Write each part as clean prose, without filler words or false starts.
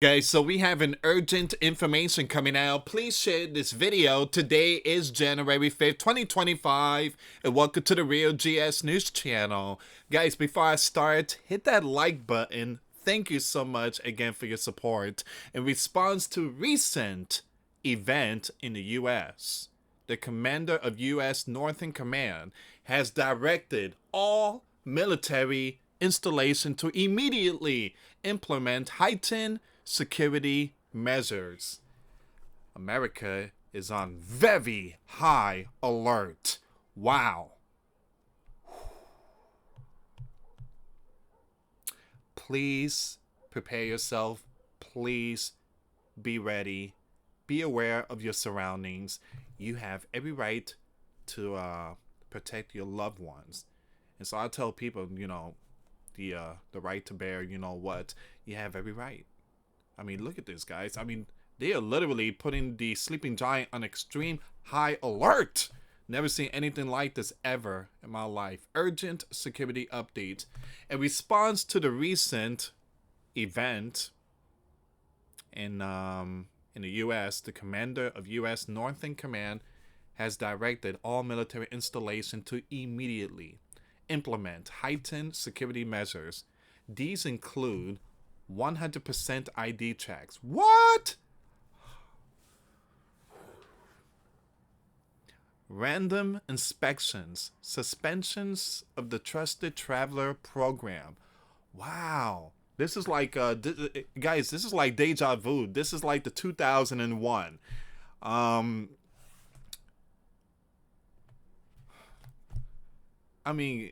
Guys, so we have an urgent information coming out. Please share this video. Today is January 5th, 2025, and welcome to the Real GS News channel. Guys, before I start, hit that like button. Thank you so much again for your support. In response to recent event in the US, the commander of US Northern Command has directed all military installation to immediately implement heightened security measures. America is on very high alert. Wow. Please prepare yourself. Please be ready. Be aware of your surroundings. You have every right to protect your loved ones. And so I tell people, the right to bear, you have every right. I mean, look at this, guys. I mean, they are literally putting the sleeping giant on extreme high alert. Never seen anything like this ever in my life. Urgent security update. In response to the recent event in the U.S., the commander of U.S. Northern Command has directed all military installation to immediately implement heightened security measures. These include 100% ID checks. What? Random inspections, suspensions of the Trusted Traveler program. Wow. This is like, guys, this is like deja vu. This is like the 2001. I mean,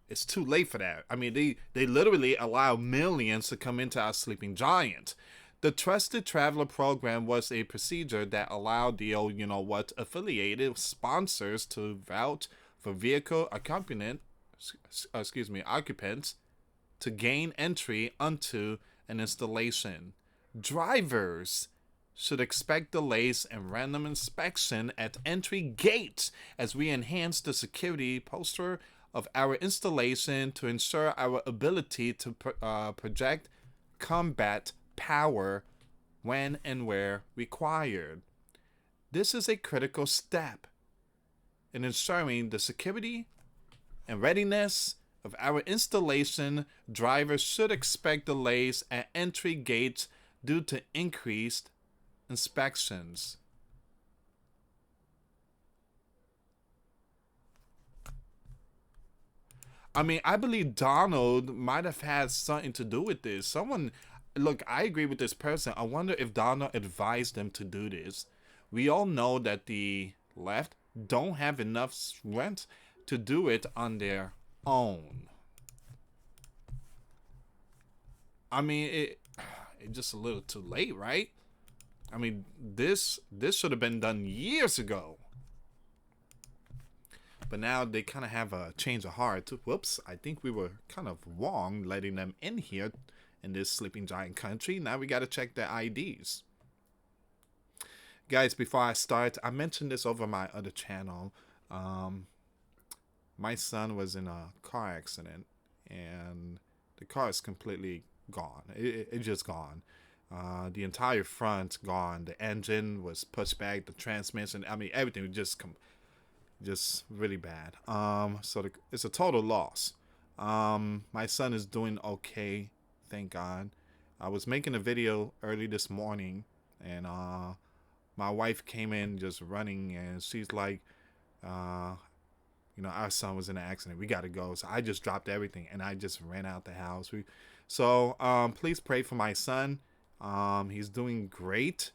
it's too late for that. I mean, they literally allow millions to come into our sleeping giant. The Trusted Traveler program was a procedure that allowed the affiliated sponsors to vouch for vehicle occupants to gain entry onto an installation. Drivers should expect delays and random inspection at entry gates as we enhance the security posture of our installation to ensure our ability to project combat power when and where required. This is a critical step in ensuring the security and readiness of our installation. Drivers should expect delays at entry gates due to increased inspections. I mean, I believe Donald might have had something to do with this. Look, I agree with this person. I wonder if Donald advised them to do this. We all know that the left don't have enough strength to do it on their own. I mean, it's just a little too late, right? I mean, this should have been done years ago. But now they kind of have a change of heart. Whoops, I think we were kind of wrong letting them in here in this sleeping giant country. Now we got to check their IDs. Guys, before I start, I mentioned this over my other channel. My son was in a car accident, and the car is completely gone. It's just gone. The entire front gone. The engine was pushed back. The transmission. I mean, everything was just really bad. So it's a total loss. My son is doing okay, thank God. I was making a video early this morning, and my wife came in just running, and she's like, our son was in an accident. We got to go. So I just dropped everything, and I just ran out the house. Please pray for my son. He's doing great.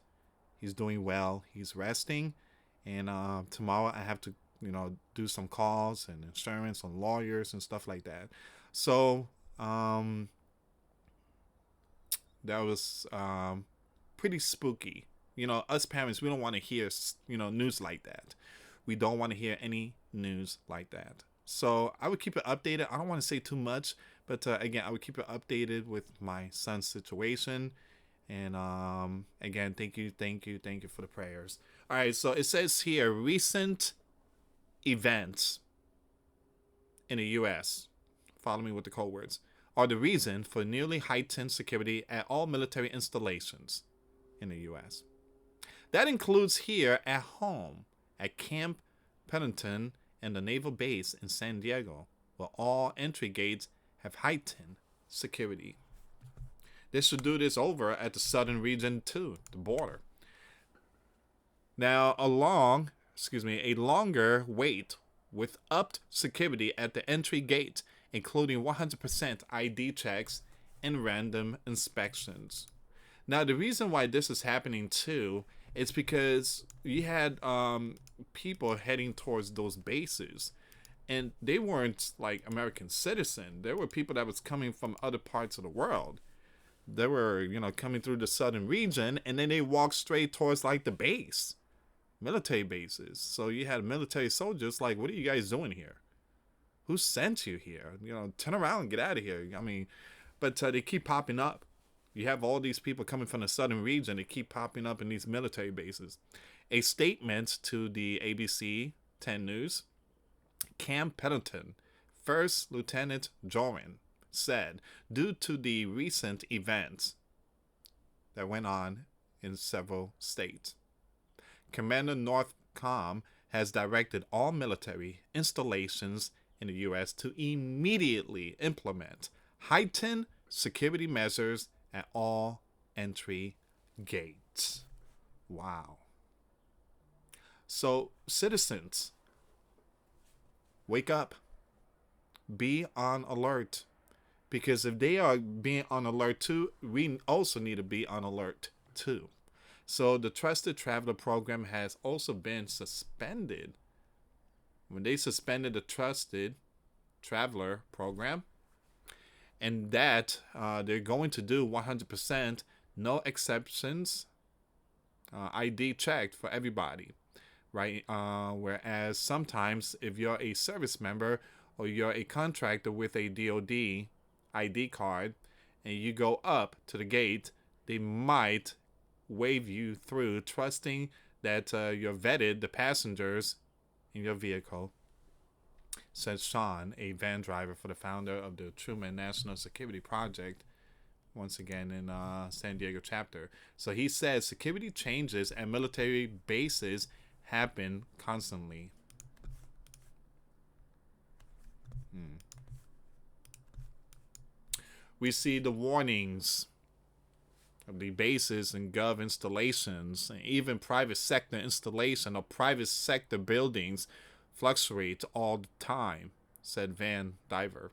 He's doing well. He's resting, and tomorrow I have to do some calls and insurance on lawyers and stuff like that. So that was pretty spooky. Us parents, we don't want to hear news like that. We don't want to hear any news like that. So I would keep it updated. I don't want to say too much, but again, I would keep it updated with my son's situation. And again, thank you for the prayers. All right, so it says here, recent events in the U.S. Follow me with the code words. are the reason for nearly heightened security at all military installations in the U.S. That includes here at home, at Camp Pendleton and the naval base in Santiago, where all entry gates have heightened security. They should do this over at the southern region too, the border. Now, a longer wait with upped security at the entry gate, including 100% ID checks and random inspections. Now, the reason why this is happening too is because you had people heading towards those bases, and they weren't like American citizens. There were people that was coming from other parts of the world. They were, coming through the southern region, and then they walked straight towards like the base, military bases. So you had military soldiers like, what are you guys doing here? Who sent you here? Turn around and get out of here. But they keep popping up. You have all these people coming from the southern region. They keep popping up in these military bases. A statement to the ABC 10 News, Cam Pendleton, First Lieutenant Joran, said, due to the recent events that went on in several states, Commander Northcom has directed all military installations in the U.S. to immediately implement heightened security measures at all entry gates. Wow. So, citizens, wake up. Be on alert. Because if they are being on alert too, we also need to be on alert too. So the Trusted Traveler program has also been suspended. When they suspended the Trusted Traveler program, and that they're going to do 100%, no exceptions, ID checked for everybody, right? Whereas sometimes if you're a service member or you're a contractor with a DOD ID card and you go up to the gate, they might wave you through, trusting that you're vetted, the passengers in your vehicle, said Sean, a van driver for the founder of the Truman National Security Project, once again in San Diego chapter. So he says security changes at military bases happen constantly. We see the warnings of the bases and gov installations, and even private sector installation or private sector buildings fluctuate all the time, said Van Diver.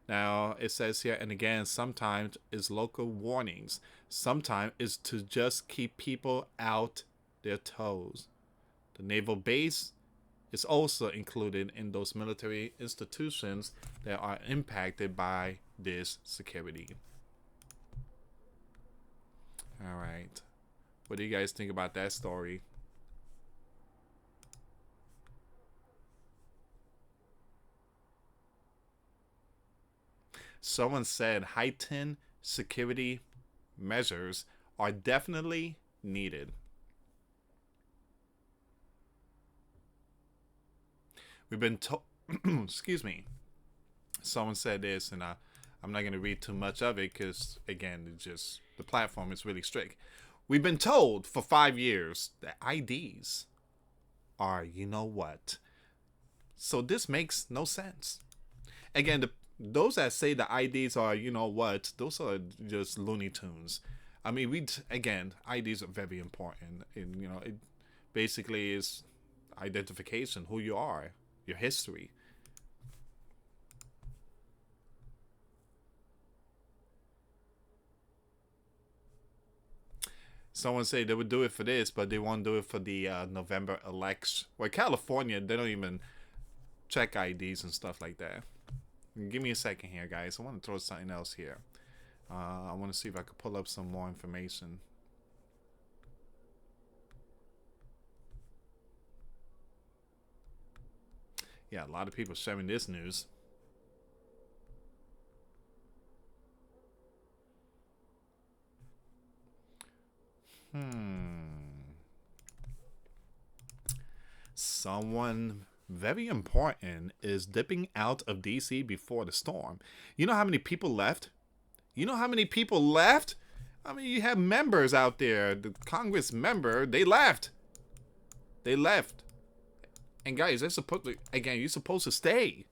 Now, it says here, and again, sometimes it's local warnings. Sometimes it's to just keep people out their toes. The naval base is also included in those military institutions that are impacted by this security. All right. What do you guys think about that story? Someone said heightened security measures are definitely needed. We've been told, excuse me. Someone said this, and I'm not going to read too much of it because, again, it's just the platform is really strict. We've been told for 5 years that IDs are, you know what? So this makes no sense. Again, those that say the IDs are, you know what? Those are just Looney Tunes. I mean, IDs are very important. And, it basically is identification, who you are, your history. Someone say they would do it for this, but they won't do it for the November election. Well, California, they don't even check IDs and stuff like that. Give me a second here, guys. I want to throw something else here. I want to see if I could pull up some more information. Yeah, a lot of people sharing this news. Someone very important, is dipping out of DC before the storm. You know how many people left? You know how many people left? I mean, you have members out there. The Congress member, they left. They left. And guys, they're supposed to, again, you're supposed to stay.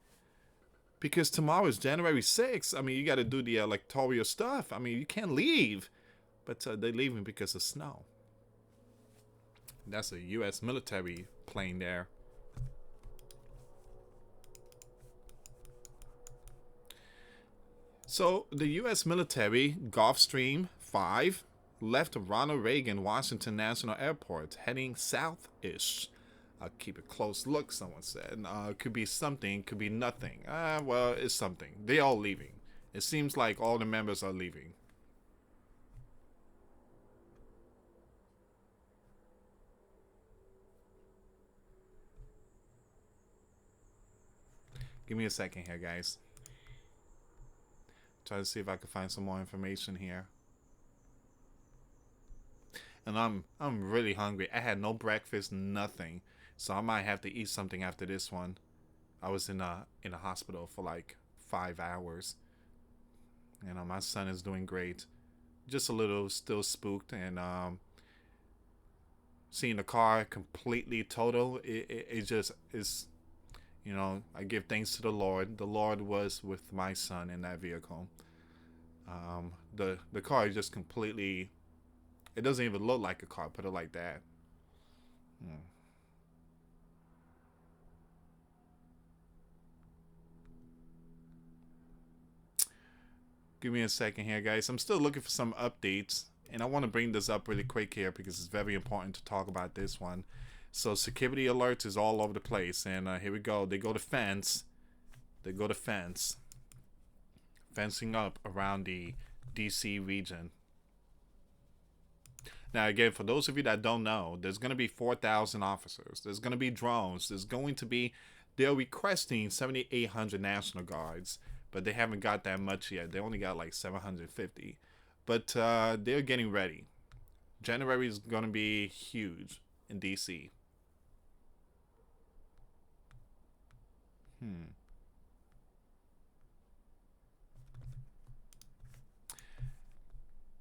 Because tomorrow is January 6th. I mean, you got to do the electoral stuff. I mean, you can't leave. But they're leaving because of snow. That's a US military plane there. So, the US military, Gulfstream 5, left Ronald Reagan Washington National Airport, heading south-ish. I'll keep a close look, someone said. Could be something, could be nothing. Well, it's something. They're all leaving. It seems like all the members are leaving. Give me a second here, guys. Try to see if I can find some more information here. And I'm really hungry. I had no breakfast, nothing. So I might have to eat something after this one. I was in a hospital for like 5 hours. You know, my son is doing great. Just a little still spooked, and seeing the car completely total, it just is. You know, I give thanks to the Lord. The Lord was with my son in that vehicle. The car is just completely. It doesn't even look like a car. Put it like that. Give me a second here, guys. I'm still looking for some updates, and I want to bring this up really quick here because it's very important to talk about this one. So security alerts is all over the place, and here we go. They go to fence. They go to fence. Fencing up around the DC region. Now, again, for those of you that don't know, there's going to be 4,000 officers. There's going to be drones. They're requesting 7,800 National Guards, but they haven't got that much yet. They only got like 750. But they're getting ready. January is going to be huge in DC.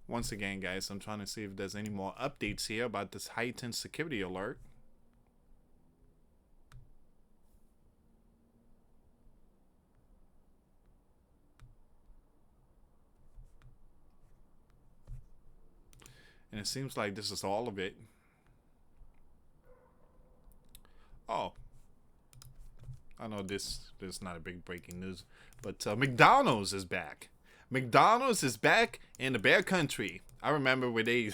Once again, guys, I'm trying to see if there's any more updates here about this heightened security alert. And it seems like this is all of it. Oh. I know this is not a big breaking news, but McDonald's is back. McDonald's is back in the Bear Country. I remember when they...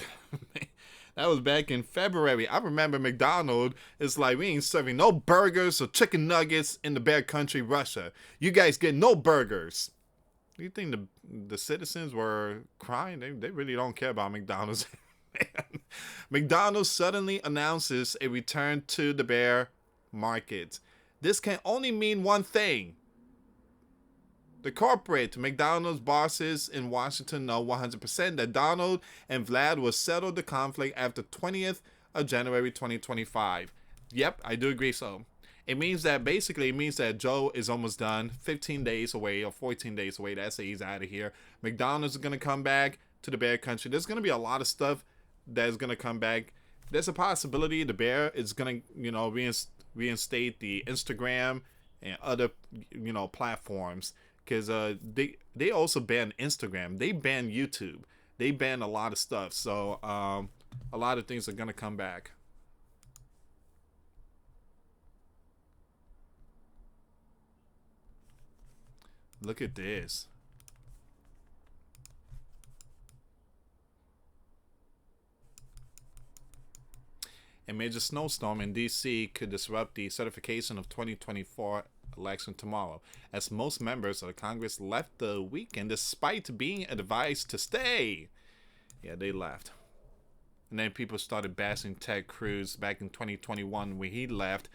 that was back in February. I remember McDonald's is like, we ain't serving no burgers or chicken nuggets in the Bear Country, Russia. You guys get no burgers. You think the citizens were crying? They really don't care about McDonald's. McDonald's suddenly announces a return to the Bear Market. This can only mean one thing. The corporate McDonald's bosses in Washington know 100% that Donald and Vlad will settle the conflict after 20th of January 2025. Yep, I do agree so. It means that Joe is almost done, 15 days away or 14 days away. That's it, he's out of here. McDonald's is going to come back to the Bear Country. There's going to be a lot of stuff that's going to come back. There's a possibility the Bear is going to, reinstate the Instagram and other, platforms. Because they also banned Instagram. They banned YouTube. They banned a lot of stuff. So a lot of things are going to come back. Look at this. A major snowstorm in D.C. could disrupt the certification of 2024 election tomorrow, as most members of the Congress left the weekend despite being advised to stay. Yeah, they left. And then people started bashing Ted Cruz back in 2021 when he left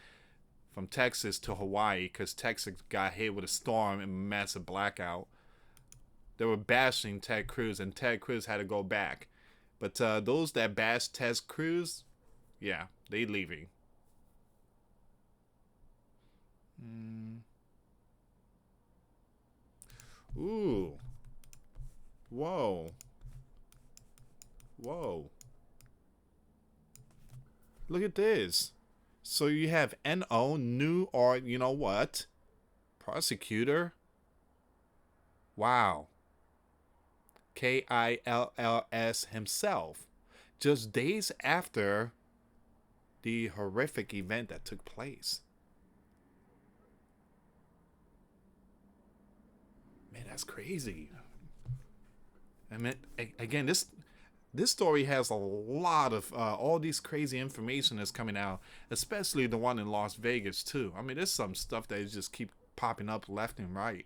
from Texas to Hawaii because Texas got hit with a storm and a massive blackout. They were bashing Ted Cruz, and Ted Cruz had to go back. But those that bashed Ted Cruz, yeah, they leaving. Mm. Ooh. Whoa. Whoa. Look at this. So you have N.O. new, or you know what? Prosecutor. Wow. KILLS himself. Just days after the horrific event that took place. Man, that's crazy. I mean, again, this story has a lot of all these crazy information that's coming out, especially the one in Las Vegas too. I mean, there's some stuff that just keep popping up left and right.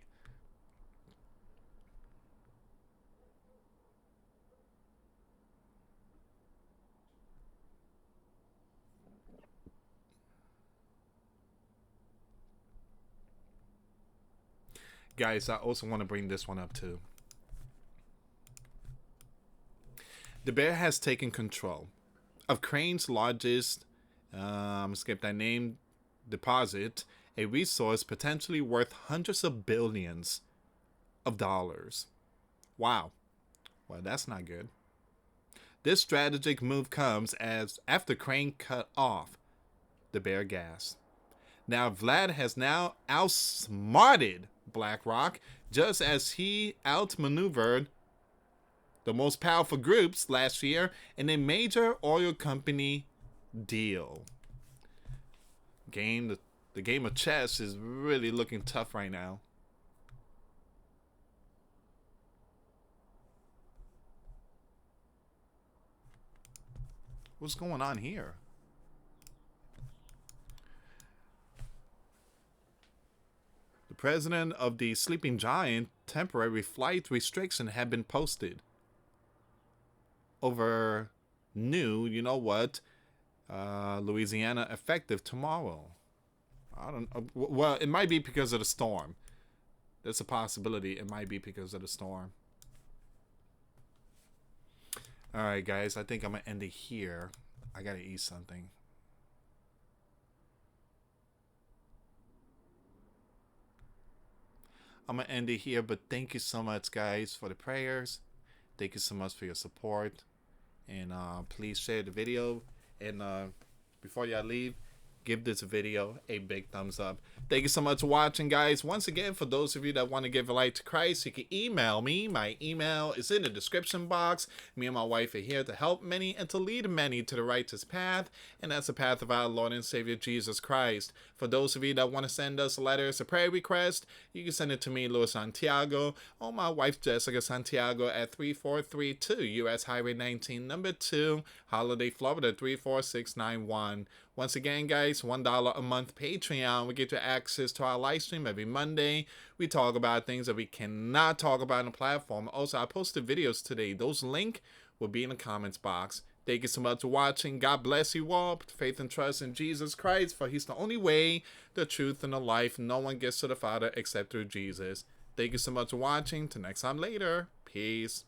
Guys, I also want to bring this one up too. The bear has taken control of Crane's largest, skip that name, deposit, a resource potentially worth hundreds of billions of dollars. Wow. Well, that's not good. This strategic move comes as after Crane cut off the bear gas. Now, Vlad has now outsmarted BlackRock just as he outmaneuvered the most powerful groups last year in a major oil company deal. The game of chess is really looking tough right now. What's going on here? The president of the Sleeping Giant temporary flight restriction had been posted over new, you know what, Louisiana effective tomorrow. I don't know. Well, it might be because of the storm. There's a possibility it might be because of the storm. All right, guys, I think I'm going to end it here. I got to eat something. I'm going to end it here, but thank you so much, guys, for the prayers. Thank you so much for your support. And please share the video. And before y'all leave, give this video a big thumbs up. Thank you so much for watching, guys. Once again, for those of you that want to give a life to Christ, you can email me. My email is in the description box. Me and my wife are here to help many and to lead many to the righteous path, and that's the path of our Lord and Savior Jesus Christ. For those of you that want to send us letters, a prayer request, you can send it to me, US Santiago, or my wife, Jessica Santiago, at 3432 US Highway 19, number 2, Holiday, Florida, 34691. Once again, guys, $1 a month Patreon. We get you access to our live stream every Monday. We talk about things that we cannot talk about on the platform. Also, I posted videos today. Those links will be in the comments box. Thank you so much for watching. God bless you all. Put faith and trust in Jesus Christ, for he's the only way, the truth, and the life. No one gets to the Father except through Jesus. Thank you so much for watching. Till next time later. Peace.